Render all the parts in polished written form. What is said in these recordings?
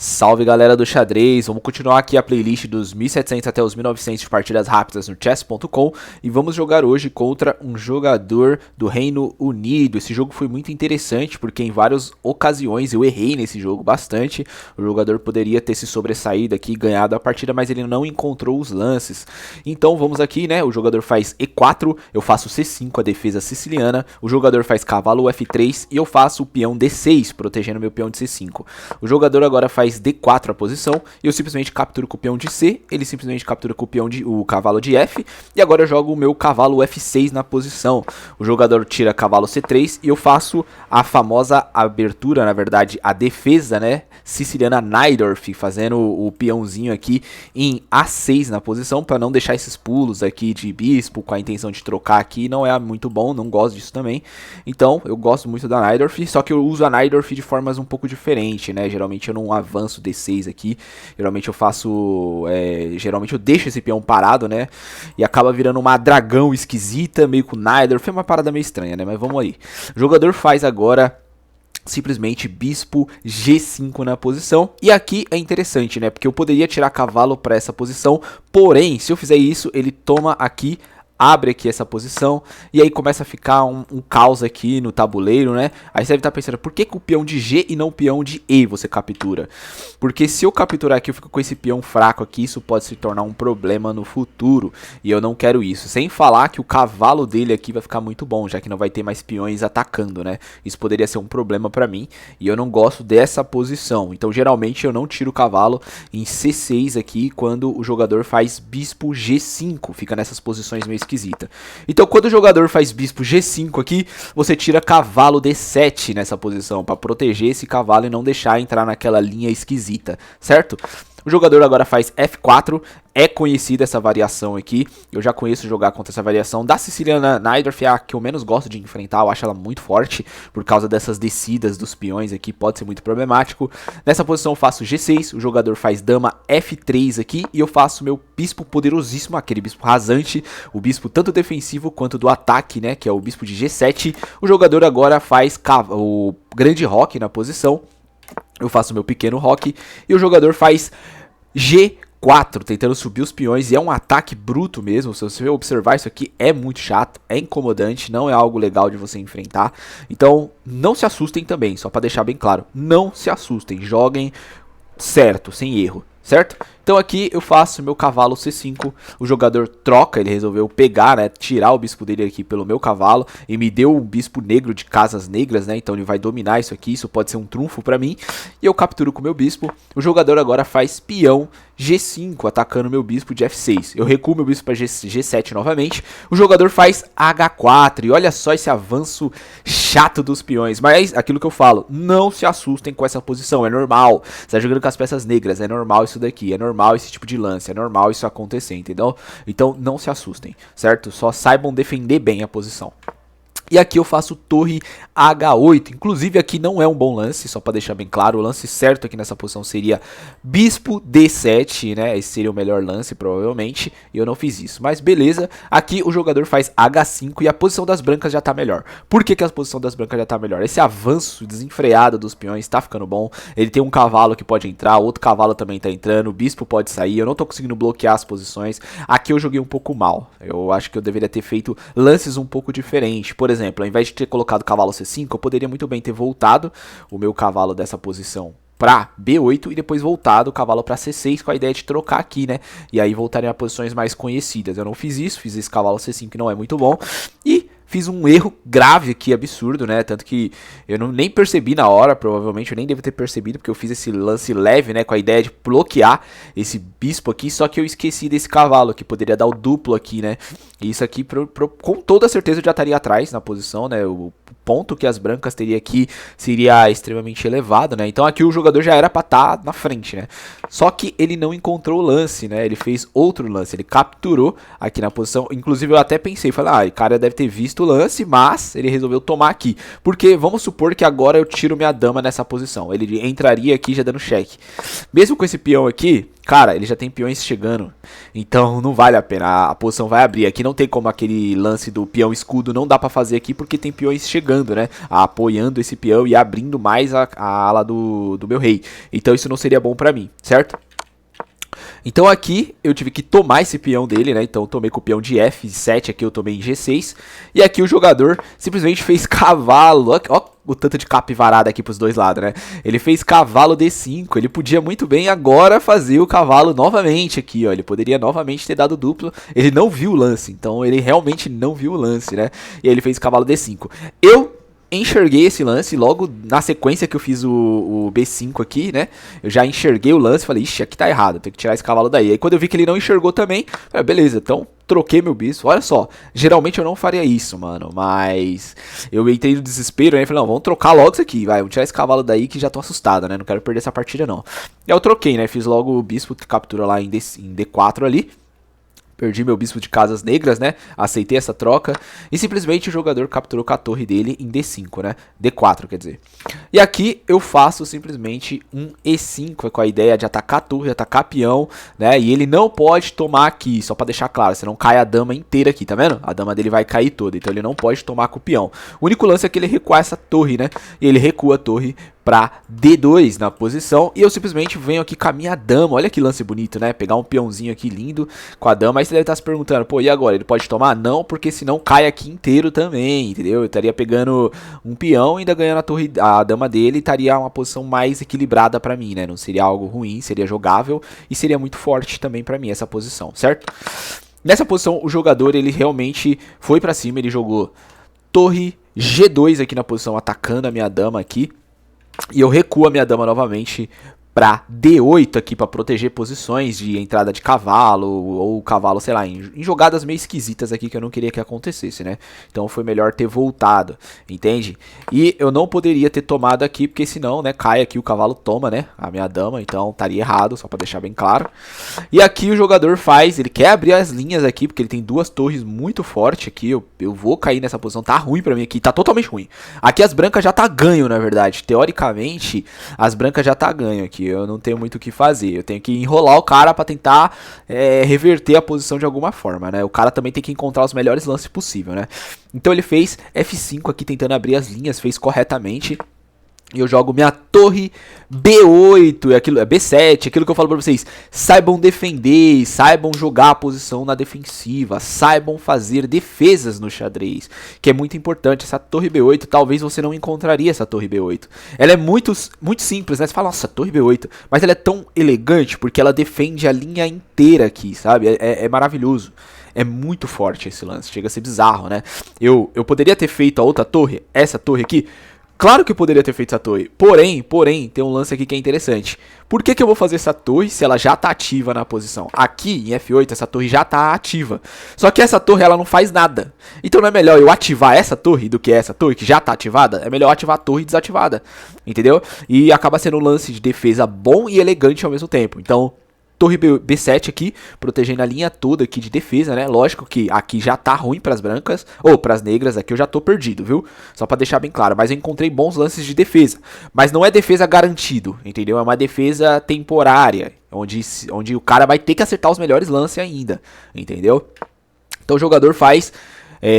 Salve galera do xadrez, vamos continuar aqui a playlist dos 1700 até os 1900 de partidas rápidas no chess.com e vamos jogar hoje contra um jogador do Reino Unido. Esse jogo foi muito interessante porque em várias ocasiões eu errei nesse jogo bastante. O jogador poderia ter se sobressaído aqui e ganhado a partida, mas ele não encontrou os lances. Então vamos aqui, né, o jogador faz E4, eu faço C5, a defesa siciliana, o jogador faz cavalo F3 e eu faço o peão D6, protegendo meu peão de C5. O jogador agora faz D4 a posição, e eu simplesmente capturo com o peão de C, ele simplesmente captura com o cavalo de F, e agora eu jogo o meu cavalo F6 na posição. O jogador tira cavalo C3, e eu faço a famosa abertura, na verdade, a defesa, né, siciliana Najdorf, fazendo o peãozinho aqui em A6 na posição, para não deixar esses pulos aqui de bispo, com a intenção de trocar aqui, não é muito bom, não gosto disso também. Então, eu gosto muito da Najdorf, só que eu uso a Najdorf de formas um pouco diferentes, né, geralmente eu não avanço D6 aqui, geralmente eu faço, geralmente eu deixo esse peão parado, né, e acaba virando uma dragão esquisita, meio com Najdorf, é uma parada meio estranha, né, mas vamos aí. O jogador faz agora simplesmente bispo G5 na posição, e aqui é interessante, né, porque eu poderia tirar cavalo para essa posição, porém, se eu fizer isso, ele toma aqui, abre aqui essa posição, e aí começa a ficar um caos aqui no tabuleiro, né? Aí você deve estar pensando, por que com o peão de G e não o peão de E você captura? Porque se eu capturar aqui, eu fico com esse peão fraco aqui, isso pode se tornar um problema no futuro, e eu não quero isso. Sem falar que o cavalo dele aqui vai ficar muito bom, já que não vai ter mais peões atacando, né? Isso poderia ser um problema pra mim, e eu não gosto dessa posição. Então, geralmente, eu não tiro o cavalo em C6 aqui, quando o jogador faz bispo G5, fica nessas posições meio esquisita. Então, quando o jogador faz bispo G5 aqui, você tira cavalo D7 nessa posição, para proteger esse cavalo e não deixar entrar naquela linha esquisita, certo? O jogador agora faz F4, é conhecida essa variação aqui, eu já conheço jogar contra essa variação da siciliana Najdorf, é a que eu menos gosto de enfrentar, eu acho ela muito forte, por causa dessas descidas dos peões aqui, pode ser muito problemático. Nessa posição eu faço G6, o jogador faz dama F3 aqui, e eu faço meu bispo poderosíssimo, aquele bispo rasante, o bispo tanto defensivo quanto do ataque, né, que é o bispo de G7. O jogador agora faz o grande roque na posição, eu faço meu pequeno roque, e o jogador faz G4, tentando subir os peões, e é um ataque bruto mesmo. Se você observar, isso aqui é muito chato, é incomodante, não é algo legal de você enfrentar. Então, não se assustem também, só para deixar bem claro, não se assustem, joguem certo, sem erro, certo? Então aqui eu faço meu cavalo C5, o jogador troca, ele resolveu pegar, né, tirar o bispo dele aqui pelo meu cavalo, e me deu um bispo negro de casas negras, né, então ele vai dominar isso aqui, isso pode ser um trunfo pra mim, e eu capturo com o meu bispo. O jogador agora faz peão G5, atacando meu bispo de F6, eu recuo meu bispo para G7 novamente, o jogador faz H4, e olha só esse avanço chato dos peões, mas aquilo que eu falo, não se assustem com essa posição, é normal, você tá jogando com as peças negras, é normal isso daqui, é normal esse tipo de lance, é normal isso acontecer, entendeu? Então não se assustem, certo? Só saibam defender bem a posição. E aqui eu faço torre H8, inclusive aqui não é um bom lance, só para deixar bem claro, o lance certo aqui nessa posição seria bispo D7, né, esse seria o melhor lance provavelmente, e eu não fiz isso, mas beleza, aqui o jogador faz H5 e a posição das brancas já tá melhor. Por que a posição das brancas já tá melhor? Esse avanço desenfreado dos peões tá ficando bom, ele tem um cavalo que pode entrar, outro cavalo também tá entrando, o bispo pode sair, eu não tô conseguindo bloquear as posições, aqui eu joguei um pouco mal, eu acho que eu deveria ter feito lances um pouco diferentes, por exemplo, ao invés de ter colocado cavalo C5, eu poderia muito bem ter voltado o meu cavalo dessa posição para B8 e depois voltado o cavalo para C6 com a ideia de trocar aqui, né? E aí voltarem a posições mais conhecidas. Eu não fiz isso, fiz esse cavalo C5 que não é muito bom e fiz um erro grave aqui, absurdo, né? Tanto que eu nem percebi na hora, provavelmente eu nem devo ter percebido, porque eu fiz esse lance leve, né? Com a ideia de bloquear esse bispo aqui, só que eu esqueci desse cavalo, que poderia dar o duplo aqui, né? E isso aqui, com toda certeza, eu já estaria atrás na posição, né? O ponto que as brancas teriam aqui seria extremamente elevado, né? Então aqui o jogador já era pra estar na frente, né? Só que ele não encontrou o lance, né? Ele fez outro lance, ele capturou aqui na posição. Inclusive eu até pensei, falei, o cara deve ter visto o lance, mas ele resolveu tomar aqui. Porque vamos supor que agora eu tiro minha dama nessa posição. Ele entraria aqui já dando cheque. Mesmo com esse peão aqui, cara, ele já tem peões chegando, então não vale a pena, a posição vai abrir. Aqui não tem como aquele lance do peão escudo, não dá pra fazer aqui porque tem peões chegando, né, apoiando esse peão e abrindo mais a ala do meu rei. Então isso não seria bom pra mim, certo? Então aqui eu tive que tomar esse peão dele, né? Então eu tomei com o peão de F7, aqui eu tomei em G6. E aqui o jogador simplesmente fez cavalo. Ó o tanto de capivarada aqui pros dois lados, né? Ele fez cavalo D5. Ele podia muito bem agora fazer o cavalo novamente aqui, ó. Ele poderia novamente ter dado duplo. Ele não viu o lance, então ele realmente não viu o lance, né? E aí ele fez cavalo D5. Eu enxerguei esse lance logo na sequência que eu fiz o B5 aqui, né? Eu já enxerguei o lance e falei, ixi, aqui tá errado, tem que tirar esse cavalo daí. Aí quando eu vi que ele não enxergou também, falei, beleza, então troquei meu bispo. Olha só, geralmente eu não faria isso, mano, mas eu entrei no desespero, né? Falei, não, vamos trocar logo isso aqui, vai, vamos tirar esse cavalo daí que já tô assustado, né? Não quero perder essa partida não. E aí eu troquei, né? Fiz logo o bispo que captura lá em D4 ali. Perdi meu bispo de casas negras, né? Aceitei essa troca. E simplesmente o jogador capturou com a torre dele em D5, né? D4, quer dizer. E aqui eu faço simplesmente um E5, com a ideia de atacar a torre, atacar peão, né? E ele não pode tomar aqui, só pra deixar claro. Senão cai a dama inteira aqui, tá vendo? A dama dele vai cair toda, então ele não pode tomar com o peão. O único lance é que ele recuar essa torre, né? E ele recua a torre para D2 na posição, e eu simplesmente venho aqui com a minha dama. Olha que lance bonito, né? Pegar um peãozinho aqui lindo com a dama. Aí você deve estar se perguntando, pô, e agora? Ele pode tomar? Não, porque senão cai aqui inteiro também, entendeu? Eu estaria pegando um peão e ainda ganhando a torre, a dama dele, e estaria uma posição mais equilibrada para mim, né? Não seria algo ruim, seria jogável e seria muito forte também para mim essa posição, certo? Nessa posição, o jogador, ele realmente foi para cima, ele jogou torre G2 aqui na posição, atacando a minha dama aqui. E eu recuo a minha dama novamente para D8 aqui para proteger posições de entrada de cavalo ou cavalo, sei lá, em jogadas meio esquisitas aqui que eu não queria que acontecesse, né? Então foi melhor ter voltado, entende? E eu não poderia ter tomado aqui porque senão, né, cai aqui o cavalo toma, né, a minha dama, então estaria errado, só para deixar bem claro. E aqui o jogador faz, ele quer abrir as linhas aqui porque ele tem duas torres muito fortes aqui, eu vou cair nessa posição, tá ruim para mim aqui, tá totalmente ruim. Aqui as brancas já tá ganho, na verdade, teoricamente as brancas já tá ganho aqui. Eu não tenho muito o que fazer, eu tenho que enrolar o cara pra tentar reverter a posição de alguma forma, né? O cara também tem que encontrar os melhores lances possível, né? Então ele fez F5 aqui tentando abrir as linhas, fez corretamente. E eu jogo minha torre B8, aquilo, B7, aquilo que eu falo pra vocês. Saibam defender, saibam jogar a posição na defensiva, saibam fazer defesas no xadrez, que é muito importante. Essa torre B8, talvez você não encontraria essa torre B8. Ela é muito simples, né? Você fala, nossa, torre B8, mas ela é tão elegante porque ela defende a linha inteira aqui, sabe? É maravilhoso. É muito forte esse lance, chega a ser bizarro, né? Eu poderia ter feito a outra torre, essa torre aqui. Claro que eu poderia ter feito essa torre, porém, tem um lance aqui que é interessante. Por que eu vou fazer essa torre se ela já tá ativa na posição? Aqui em F8 essa torre já tá ativa, só que essa torre ela não faz nada. Então não é melhor eu ativar essa torre do que essa torre que já tá ativada? É melhor ativar a torre desativada, entendeu? E acaba sendo um lance de defesa bom e elegante ao mesmo tempo, então... Torre B7 aqui, protegendo a linha toda aqui de defesa, né? Lógico que aqui já tá ruim pras brancas, ou pras negras, aqui eu já tô perdido, viu? Só pra deixar bem claro, mas eu encontrei bons lances de defesa. Mas não é defesa garantido, entendeu? É uma defesa temporária, onde o cara vai ter que acertar os melhores lances ainda, entendeu? Então o jogador faz...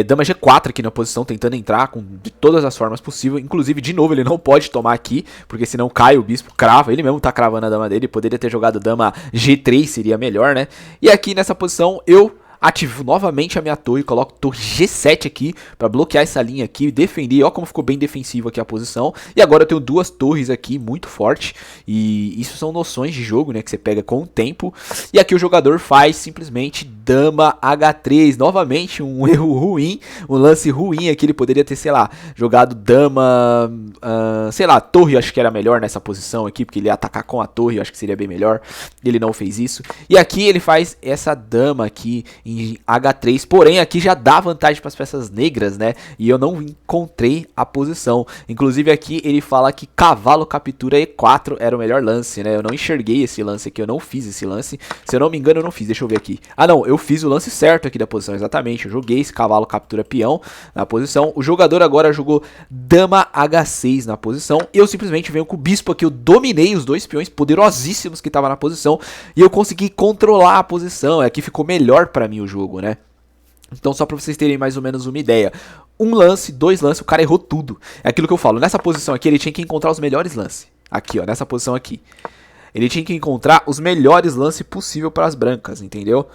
dama G4 aqui na posição, tentando entrar de todas as formas possíveis. Inclusive, de novo, ele não pode tomar aqui, porque senão cai o bispo, crava. Ele mesmo tá cravando a dama dele. Poderia ter jogado dama G3, seria melhor, né? E aqui nessa posição, eu ativo novamente a minha torre, coloco torre G7 aqui para bloquear essa linha aqui, defender. Ó como ficou bem defensivo aqui a posição. E agora eu tenho duas torres aqui muito forte, e isso são noções de jogo, né, que você pega com o tempo. E aqui o jogador faz simplesmente dama H3, novamente um erro ruim, um lance ruim aqui. Ele poderia ter, sei lá, jogado dama, sei lá, torre, acho que era melhor nessa posição aqui, porque ele ia atacar com a torre, eu acho que seria bem melhor. Ele não fez isso. E aqui ele faz essa dama aqui em H3, porém aqui já dá vantagem para as peças negras, né? E eu não encontrei a posição. Inclusive aqui ele fala que cavalo captura E4 era o melhor lance, né? Eu não enxerguei esse lance aqui, eu não fiz esse lance. Se eu não me engano, eu não fiz, deixa eu ver aqui. Ah não, eu fiz o lance certo aqui da posição, exatamente. Eu joguei esse cavalo captura peão na posição. O jogador agora jogou dama H6 na posição. E eu simplesmente venho com o bispo aqui, eu dominei os dois peões poderosíssimos que estavam na posição. E eu consegui controlar a posição. Aqui ficou melhor pra mim o jogo, né? Então só pra vocês terem mais ou menos uma ideia. Um lance, dois lances, o cara errou tudo. É aquilo que eu falo, nessa posição aqui ele tinha que encontrar os melhores lances. Aqui ó, nessa posição aqui. Ele tinha que encontrar os melhores lances possível para as brancas, entendeu?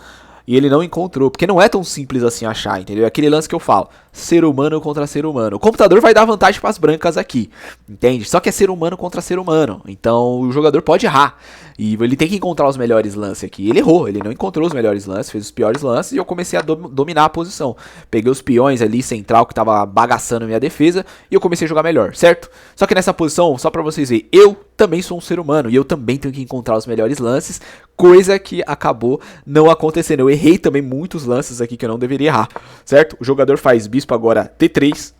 E ele não encontrou, porque não é tão simples assim achar, entendeu? É aquele lance que eu falo, ser humano contra ser humano. O computador vai dar vantagem para as brancas aqui, entende? Só que é ser humano contra ser humano, então o jogador pode errar. E ele tem que encontrar os melhores lances aqui. Ele errou, ele não encontrou os melhores lances, fez os piores lances e eu comecei a dominar a posição. Peguei os peões ali, central, que tava bagaçando minha defesa e eu comecei a jogar melhor, certo? Só que nessa posição, só pra vocês verem, eu também sou um ser humano e eu também tenho que encontrar os melhores lances, coisa que acabou não acontecendo. Eu errei também muitos lances aqui que eu não deveria errar, certo? O jogador faz bispo agora T3.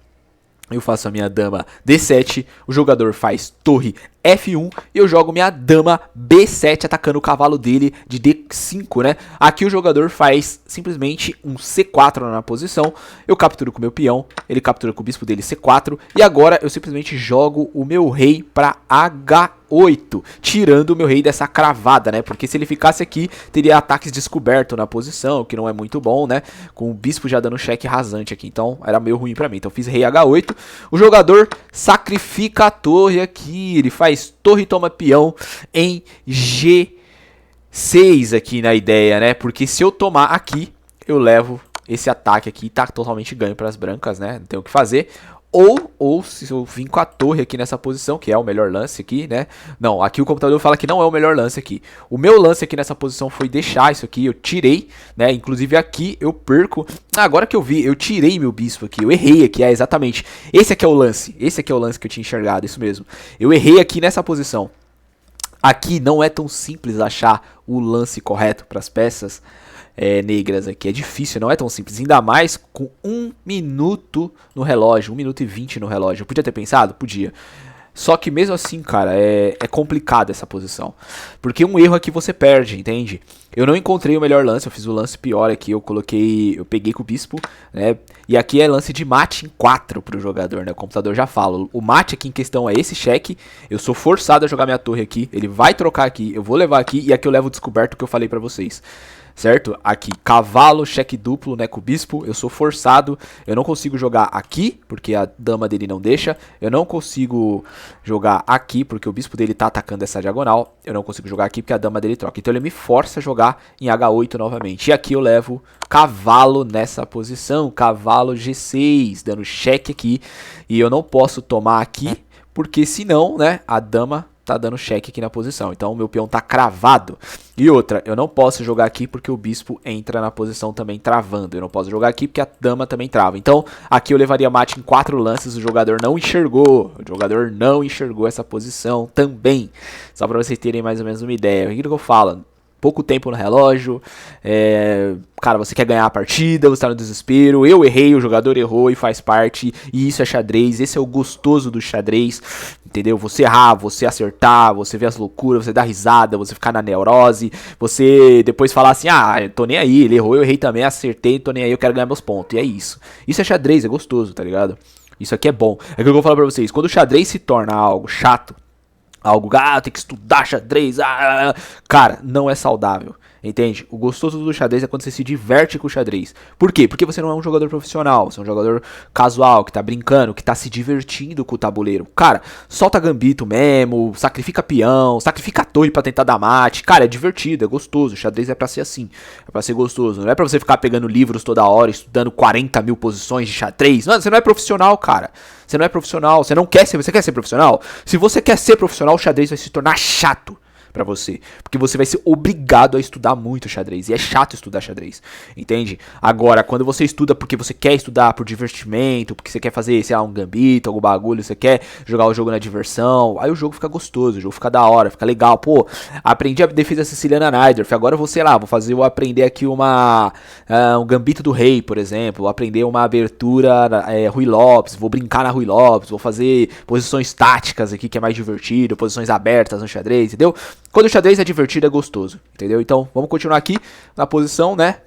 Eu faço a minha dama D7, o jogador faz torre F1 e eu jogo minha dama B7 atacando o cavalo dele de D5, né? Aqui o jogador faz simplesmente um C4 na posição, eu capturo com o meu peão, ele captura com o bispo dele C4 e agora eu simplesmente jogo o meu rei para H8, tirando o meu rei dessa cravada, né? Porque se ele ficasse aqui, teria ataques descoberto na posição, que não é muito bom, né? Com o bispo já dando cheque rasante aqui, então era meio ruim pra mim. Então eu fiz rei H8, o jogador sacrifica a torre aqui, ele faz torre toma peão em G6 aqui na ideia, né? Porque se eu tomar aqui, eu levo esse ataque aqui, tá totalmente ganho para as brancas, né? Não tem o que fazer. Ou se eu vim com a torre aqui nessa posição, que é o melhor lance aqui, né? Não, aqui o computador fala que não é o melhor lance aqui. O meu lance aqui nessa posição foi deixar isso aqui, eu tirei, né? Inclusive aqui eu perco. Agora que eu vi, eu tirei meu bispo aqui, eu errei aqui, exatamente. Esse aqui é o lance, esse aqui é o lance que eu tinha enxergado, isso mesmo. Eu errei aqui nessa posição. Aqui não é tão simples achar o lance correto para as peças negras aqui. É difícil, não é tão simples. Ainda mais com 1 minuto no relógio, 1 minuto e 20 no relógio. Eu podia ter pensado? Podia. Só que mesmo assim, cara, é complicado essa posição. Porque um erro aqui você perde, entende? Eu não encontrei o melhor lance, eu fiz o lance pior aqui, eu peguei com o bispo, né? E aqui é lance de mate em 4 pro jogador, né? O computador já fala. O mate aqui em questão é esse cheque. Eu sou forçado a jogar minha torre aqui. Ele vai trocar aqui, eu vou levar aqui e aqui eu levo o descoberto que eu falei pra vocês. Certo? Aqui, cavalo, cheque duplo, né, com o bispo, eu sou forçado, eu não consigo jogar aqui, porque a dama dele não deixa, eu não consigo jogar aqui, porque o bispo dele tá atacando essa diagonal, eu não consigo jogar aqui porque a dama dele troca, então ele me força a jogar em H8 novamente, e aqui eu levo cavalo nessa posição, cavalo G6, dando cheque aqui, e eu não posso tomar aqui, porque senão, né, a dama tá dando cheque aqui na posição, então o meu peão tá cravado. E outra, eu não posso jogar aqui porque o bispo entra na posição também travando, eu não posso jogar aqui porque a dama também trava, então aqui eu levaria mate em 4 lances, o jogador não enxergou essa posição também, só pra vocês terem mais ou menos uma ideia. O que eu falo? Pouco tempo no relógio, cara, você quer ganhar a partida, você tá no desespero, eu errei, o jogador errou e faz parte, e isso é xadrez, esse é o gostoso do xadrez, entendeu? Você errar, você acertar, você ver as loucuras, você dar risada, você ficar na neurose, você depois falar assim, eu tô nem aí, ele errou, eu errei também, acertei, tô nem aí, eu quero ganhar meus pontos, e é isso. Isso é xadrez, é gostoso, tá ligado? Isso aqui é bom. É aquilo que eu vou falar pra vocês, quando o xadrez se torna algo chato, algo, tem que estudar xadrez, cara, não é saudável, entende? O gostoso do xadrez é quando você se diverte com o xadrez. Por quê? Porque você não é um jogador profissional, você é um jogador casual, que tá brincando, que tá se divertindo com o tabuleiro. Cara, solta gambito mesmo, sacrifica peão, sacrifica a torre pra tentar dar mate. Cara, é divertido, é gostoso, o xadrez é pra ser assim, é pra ser gostoso. Não é pra você ficar pegando livros toda hora, estudando 40 mil posições de xadrez. Mano, você não é profissional, cara. Você não quer ser profissional? Se você quer ser profissional, o xadrez vai se tornar chato. pra você. Porque você vai ser obrigado a estudar muito xadrez. E é chato estudar xadrez, entende? Agora, quando você estuda porque você quer estudar por divertimento, porque você quer fazer, sei lá, um gambito, algum bagulho, você quer jogar o jogo na diversão, aí o jogo fica gostoso, o jogo fica da hora, fica legal. Pô, aprendi a defesa siciliana Najdorf, agora eu vou, sei lá, vou aprender aqui um gambito do rei, por exemplo, vou aprender uma abertura Ruy Lopes, vou brincar na Ruy Lopes, vou fazer posições táticas aqui, que é mais divertido, posições abertas no xadrez, entendeu? Quando o xadrez é divertido, é gostoso, entendeu? Então, vamos continuar aqui na posição, né?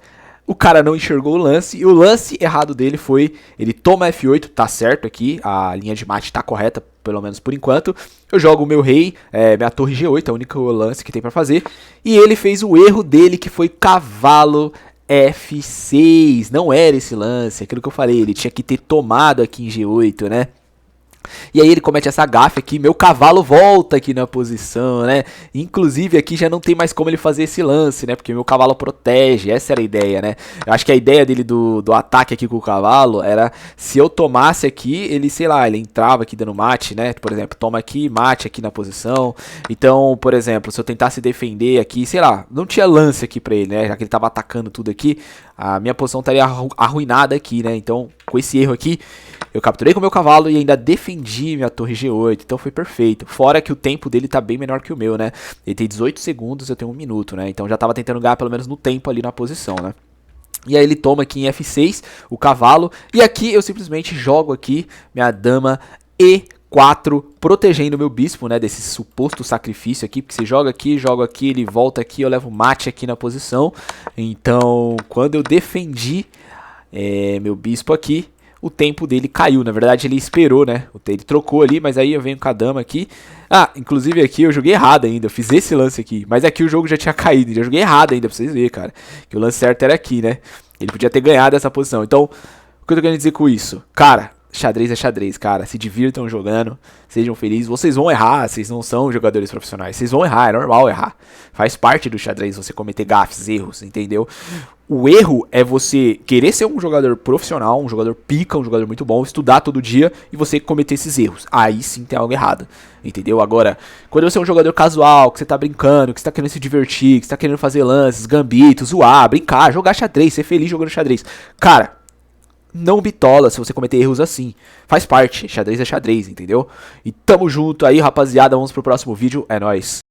O cara não enxergou o lance, e o lance errado dele foi, ele toma F8, tá certo aqui, a linha de mate tá correta, pelo menos por enquanto. Eu jogo o meu rei, minha torre G8, é o único lance que tem pra fazer, e ele fez o erro dele, que foi cavalo F6, não era esse lance, aquilo que eu falei, ele tinha que ter tomado aqui em G8, né? E aí ele comete essa gafe aqui, meu cavalo volta aqui na posição, né? Inclusive aqui já não tem mais como ele fazer esse lance, né? Porque meu cavalo protege, essa era a ideia, né? Eu acho que a ideia dele do ataque aqui com o cavalo era, se eu tomasse aqui, ele, sei lá, ele entrava aqui dando mate, né? Por exemplo, toma aqui, mate aqui na posição. Então, por exemplo, se eu tentasse defender aqui, sei lá, não tinha lance aqui pra ele, né? Já que ele tava atacando tudo aqui, a minha posição estaria arruinada aqui, né? Então, com esse erro aqui, eu capturei com o meu cavalo e ainda defendi minha torre G8, então foi perfeito. Fora que o tempo dele tá bem menor que o meu, né? Ele tem 18 segundos, eu tenho 1 minuto, né? Então já tava tentando ganhar pelo menos no tempo ali na posição, né? E aí ele toma aqui em F6 o cavalo, e aqui eu simplesmente jogo aqui minha dama E4, protegendo meu bispo, né, desse suposto sacrifício aqui, porque você joga aqui, ele volta aqui, eu levo mate aqui na posição. Então, quando eu defendi meu bispo aqui, o tempo dele caiu, na verdade ele esperou, né, ele trocou ali, mas aí eu venho com a dama aqui. Ah, inclusive aqui eu joguei errado ainda, eu fiz esse lance aqui, mas aqui o jogo já tinha caído, já joguei errado ainda, pra vocês verem, cara, que o lance certo era aqui, né, ele podia ter ganhado essa posição. Então, o que eu tô querendo dizer com isso? Cara, xadrez é xadrez, cara, se divirtam jogando, sejam felizes, vocês vão errar, vocês não são jogadores profissionais, vocês vão errar, é normal errar, faz parte do xadrez você cometer gafes, erros, entendeu? O erro é você querer ser um jogador profissional, um jogador pica, um jogador muito bom, estudar todo dia e você cometer esses erros. Aí sim tem algo errado, entendeu? Agora, quando você é um jogador casual, que você tá brincando, que você tá querendo se divertir, que você tá querendo fazer lances, gambitos, zoar, brincar, jogar xadrez, ser feliz jogando xadrez. Cara, não bitola se você cometer erros assim. Faz parte, xadrez é xadrez, entendeu? E tamo junto aí, rapaziada, vamos pro próximo vídeo, é nóis.